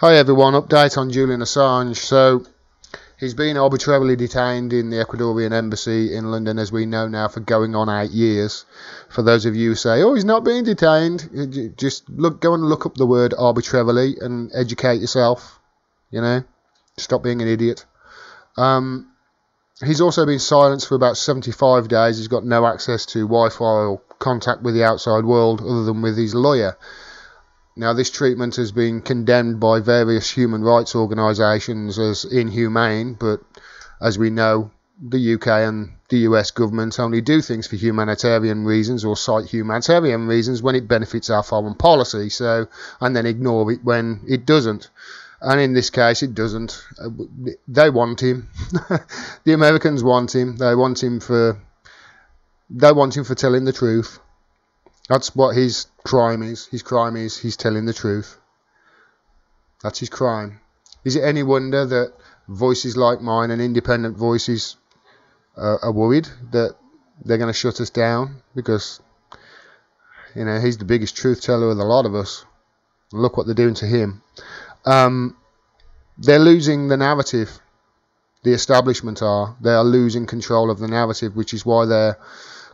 Hi everyone, update on Julian Assange. So, he's been arbitrarily detained in the Ecuadorian embassy in London, as we know now, for going on 8 years. For those of you who say, oh, he's not being detained, just go and look up the word arbitrarily and educate yourself, stop being an idiot. He's also been silenced for about 75 days. He's got no access to Wi-Fi or contact with the outside world other than with his lawyer. Now, this treatment has been condemned by various human rights organisations as inhumane, but as we know, the UK and the US government only do things for humanitarian reasons or cite humanitarian reasons when it benefits our foreign policy, and then ignore it when it doesn't. And in this case, it doesn't. They want him. The Americans want him. They want him for telling the truth. That's what his crime is. His crime is he's telling the truth. That's his crime. Is it any wonder that voices like mine and independent voices are worried that they're going to shut us down? Because, he's the biggest truth teller of the lot of us. Look what they're doing to him. They're losing the narrative. The establishment are. They are losing control of the narrative, which is why they're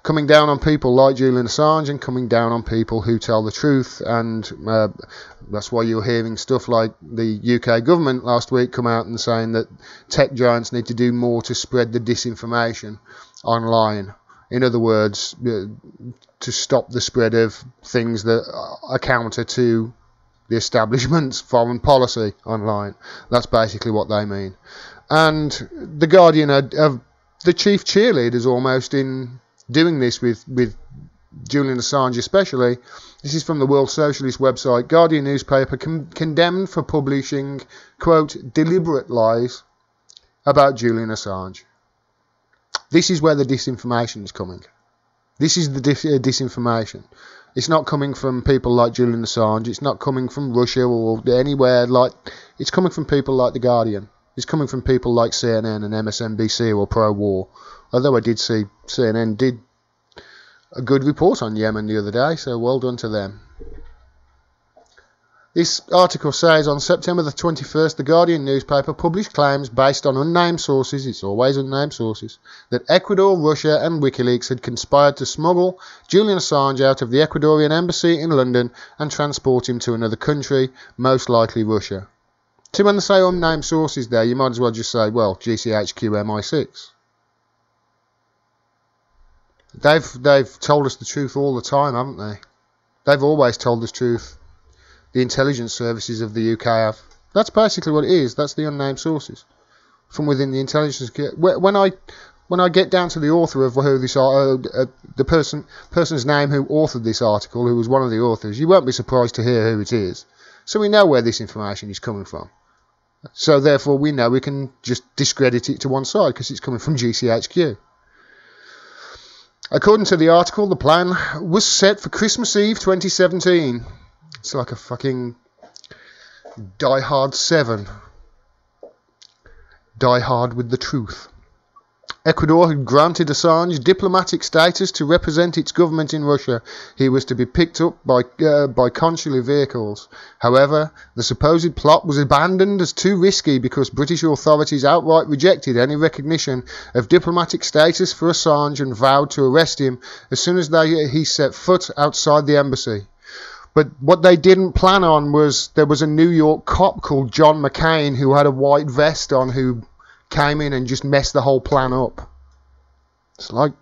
coming down on people like Julian Assange and coming down on people who tell the truth. And that's why you're hearing stuff like the UK government last week come out and saying that tech giants need to do more to spread the disinformation online. In other words, to stop the spread of things that are counter to the establishment's foreign policy online. That's basically what they mean. And the Guardian are the chief cheerleaders almost in doing this with Julian Assange especially. This is from the World Socialist website. Guardian newspaper condemned for publishing, quote, deliberate lies about Julian Assange. This is where the disinformation is coming. This is the disinformation. It's not coming from people like Julian Assange. It's not coming from Russia or anywhere like... It's coming from people like The Guardian. It's coming from people like CNN and MSNBC or pro-war. Although I did see CNN did a good report on Yemen the other day, so well done to them. This article says, on September the 21st, the Guardian newspaper published claims based on unnamed sources, it's always unnamed sources, that Ecuador, Russia and WikiLeaks had conspired to smuggle Julian Assange out of the Ecuadorian embassy in London and transport him to another country, most likely Russia. So when they say unnamed sources there, you might as well just say, well, GCHQ MI6. They've told us the truth all the time, haven't they? They've always told us the truth. The intelligence services of the UK have. That's basically what it is. That's the unnamed sources from within the intelligence. When I get down to the author of who this the person's name who authored this article, who was one of the authors, you won't be surprised to hear who it is. So we know where this information is coming from. So therefore we know we can just discredit it to one side because it's coming from GCHQ. According to the article, the plan was set for Christmas Eve 2017. It's like a fucking Die Hard 7. Die Hard with the truth. Ecuador had granted Assange diplomatic status to represent its government in Russia. He was to be picked up by consular vehicles. However, the supposed plot was abandoned as too risky because British authorities outright rejected any recognition of diplomatic status for Assange and vowed to arrest him as soon as he set foot outside the embassy. But what they didn't plan on was there was a New York cop called John McCain who had a white vest on who came in and just messed the whole plan up. It's like...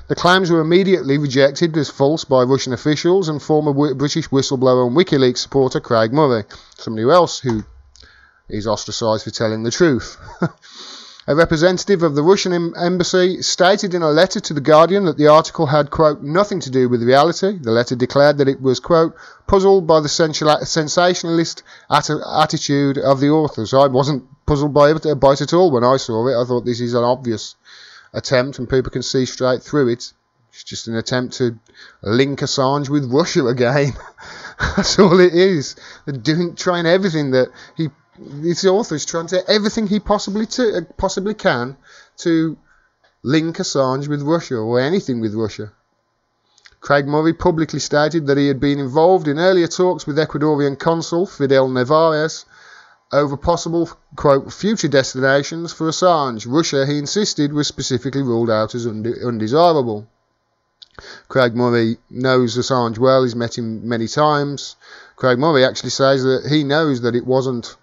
The claims were immediately rejected as false by Russian officials and former British whistleblower and WikiLeaks supporter Craig Murray, somebody else who is ostracised for telling the truth. A representative of the Russian embassy stated in a letter to The Guardian that the article had, quote, nothing to do with reality. The letter declared that it was, quote, puzzled by the sensationalist attitude of the authors. I wasn't puzzled by it at all when I saw it. I thought this is an obvious attempt and people can see straight through it. It's just an attempt to link Assange with Russia again. That's all it is. They're trying everything that this author is trying to everything he possibly can to link Assange with Russia or anything with Russia. Craig Murray publicly stated that he had been involved in earlier talks with Ecuadorian consul Fidel Nevares over possible, quote, future destinations for Assange. Russia, he insisted, was specifically ruled out as undesirable. Craig Murray knows Assange well. He's met him many times. Craig Murray actually says that he knows that it wasn't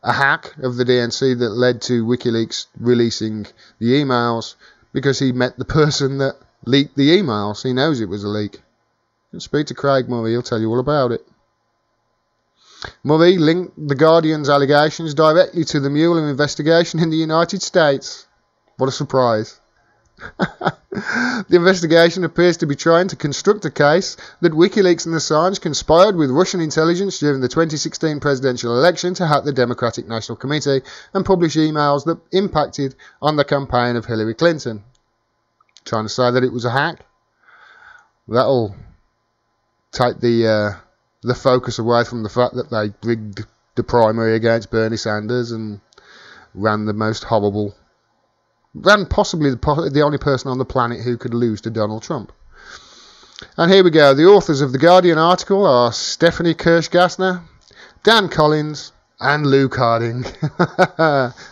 a hack of the DNC that led to WikiLeaks releasing the emails, because he met the person that leaked the emails. He knows it was a leak. Speak to Craig Murray, he'll tell you all about it. Murray linked the Guardian's allegations directly to the Mueller investigation in the United States. What a surprise. The investigation appears to be trying to construct a case that WikiLeaks and Assange conspired with Russian intelligence during the 2016 presidential election to hack the Democratic National Committee and publish emails that impacted on the campaign of Hillary Clinton. Trying to say that it was a hack? That'll take the focus away from the fact that they rigged the primary against Bernie Sanders and ran possibly the only person on the planet who could lose to Donald Trump. And here we go. The authors of the Guardian article are Stephanie Kirsch-Gassner, Dan Collins, and Luke Harding.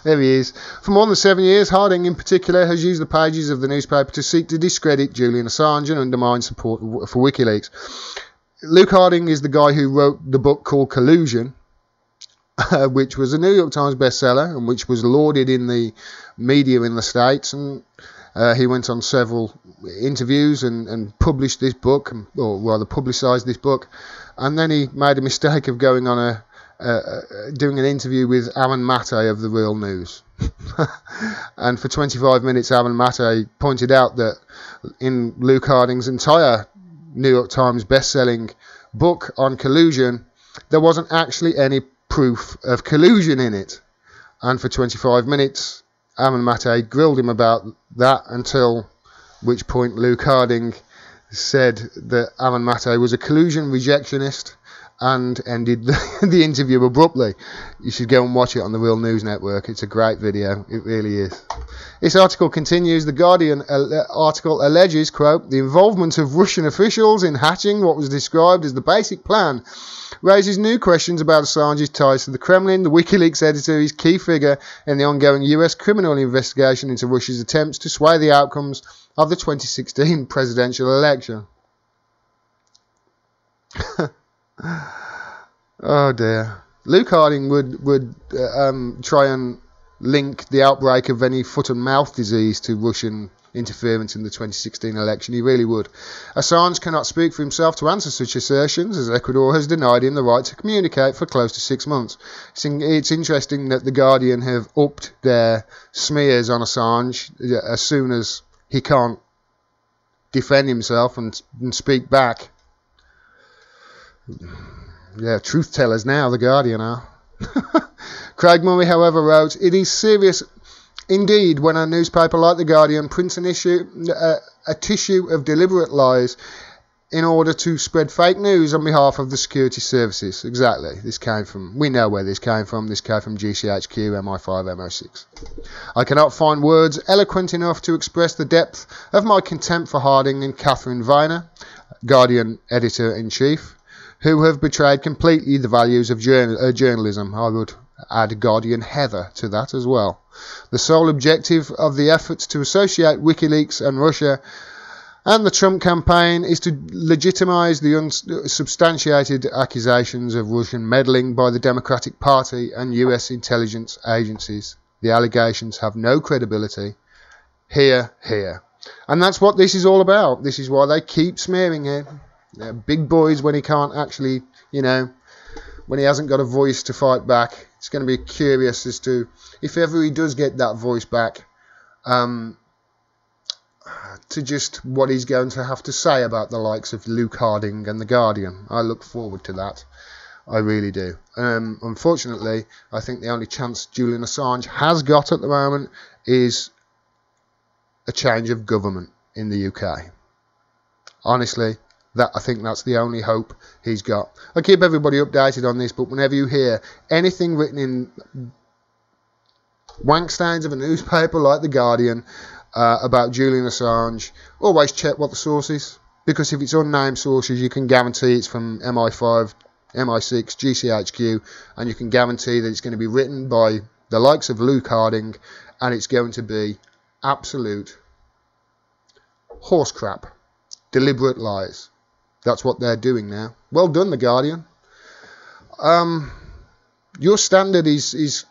There he is. For more than 7 years, Harding in particular has used the pages of the newspaper to seek to discredit Julian Assange and undermine support for WikiLeaks. Luke Harding is the guy who wrote the book called Collusion, which was a New York Times bestseller and which was lauded in the media in the States. And he went on several interviews and published this book, or rather publicised this book. And then he made a mistake of going on doing an interview with Aaron Mate of The Real News. And for 25 minutes, Aaron Mate pointed out that in Luke Harding's entire New York Times best-selling book on collusion, there wasn't actually any proof of collusion in it. And for 25 minutes, Aaron Mate grilled him about that, until which point Luke Harding said that Aaron Mate was a collusion rejectionist and ended the interview abruptly. You should go and watch it on the Real News Network. It's a great video. It really is. This article continues. The Guardian article alleges, quote, the involvement of Russian officials in hatching what was described as the basic plan raises new questions about Assange's ties to the Kremlin. The WikiLeaks editor is key figure in the ongoing US criminal investigation into Russia's attempts to sway the outcomes of the 2016 presidential election. Oh dear. Luke Harding would try and link the outbreak of any foot and mouth disease to Russian interference in the 2016 election. He really would. Assange cannot speak for himself to answer such assertions, as Ecuador has denied him the right to communicate for close to 6 months. It's interesting that The Guardian have upped their smears on Assange as soon as he can't defend himself and speak back. Yeah, truth tellers now, The Guardian are. Craig Murray, however, wrote, it is serious indeed when a newspaper like The Guardian prints a tissue of deliberate lies in order to spread fake news on behalf of the security services. Exactly. We know where this came from. This came from GCHQ, MI5, MO6. I cannot find words eloquent enough to express the depth of my contempt for Harding and Catherine Viner, Guardian editor-in-chief, who have betrayed completely the values of journalism. I would add Guardian Heather to that as well. The sole objective of the efforts to associate WikiLeaks and Russia and the Trump campaign is to legitimize the unsubstantiated accusations of Russian meddling by the Democratic Party and US intelligence agencies. The allegations have no credibility. Hear, hear. And that's what this is all about. This is why they keep smearing him. They're big boys when he can't actually, when he hasn't got a voice to fight back. It's going to be curious as to if ever he does get that voice back, to just what he's going to have to say about the likes of Luke Harding and The Guardian. I look forward to that. I really do. Unfortunately, I think the only chance Julian Assange has got at the moment is a change of government in the UK. Honestly, I think that's the only hope he's got. I keep everybody updated on this, but whenever you hear anything written in wank stains of a newspaper like The Guardian about Julian Assange, always check what the source is, because if it's unnamed sources, you can guarantee it's from MI5, MI6, GCHQ, and you can guarantee that it's going to be written by the likes of Luke Harding, and it's going to be absolute horse crap, deliberate lies. That's what they're doing now. Well done, The Guardian. Your standard is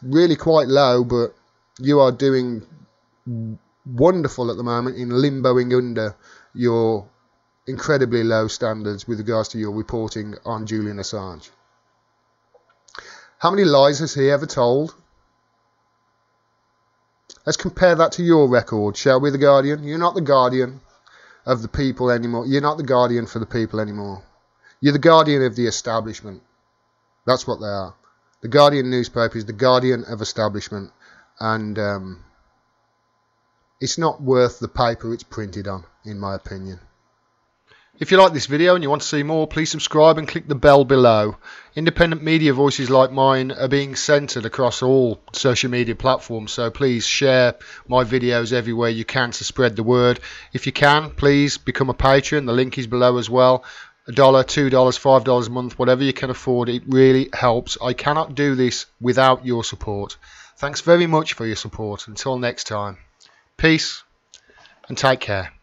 really quite low, but you are doing wonderful at the moment in limboing under your incredibly low standards with regards to your reporting on Julian Assange. How many lies has he ever told? Let's compare that to your record, shall we, The Guardian? You're not the guardian of the people anymore. You're not the guardian for the people anymore. You're the guardian of the establishment. That's what they are. The Guardian newspaper is the guardian of establishment, and it's not worth the paper it's printed on, in my opinion. If you like this video and you want to see more, please subscribe and click the bell below. Independent media voices like mine are being censored across all social media platforms, so please share my videos everywhere you can to spread the word. If you can, please become a patron. The link is below as well. $1, $2, $5 a month, whatever you can afford. It really helps. I cannot do this without your support. Thanks very much for your support. Until next time, peace and take care.